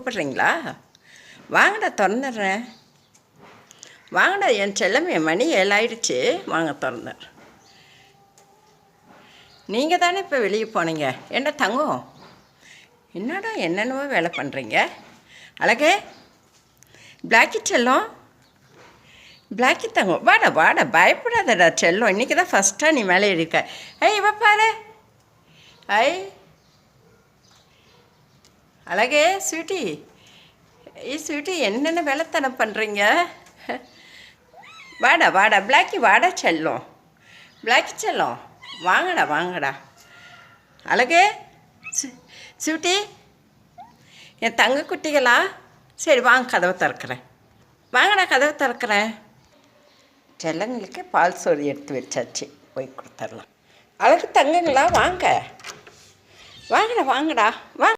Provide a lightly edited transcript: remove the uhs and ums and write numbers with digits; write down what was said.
கூப்பிட்றீங்களா? வாங்கடா திறந்துடுறேன். வாங்கடா என் செல்லமே, மணி 7 ஆயிடுச்சு. வாங்க திறந்துடுறேன். நீங்கள் தானே இப்போ வெளியே போனீங்க. என்ன தங்கம், என்னடா என்னென்னவோ வேலை பண்ணுறீங்க? அழகே, பிளாக்கி செல்லம், பிளாக்கி தங்கம், வாடா வாடா, பயப்படாதடா செல்லம். இன்றைக்கி தான் ஃபஸ்ட்டாக நீ மேலே இருக்க. ஐய் இவ பாரு, ஐ அழகே, ஸ்வீட்டி, ஸ்வீட்டி என்னென்ன வேலைத்தனம் பண்ணுறீங்க? வாடா வாடா பிளாக்கி, வாடா செல்லம், பிளாக்கி செல்லம், வாங்கடா வாங்கடா. அழகே, ஸ்வீட்டி, என் தங்க குட்டிகளா? சரி வாங்க, கதவை திறக்கிறேன். வாங்கடா, கதவை திறக்கிறேன். செல்லங்களுக்கு பால் சோறு எடுத்து வச்சாச்சு, போய் கொடுத்துர்லாம். அழகு தங்கங்களா, வாங்க வாங்கடா வாங்கடா வாங்க.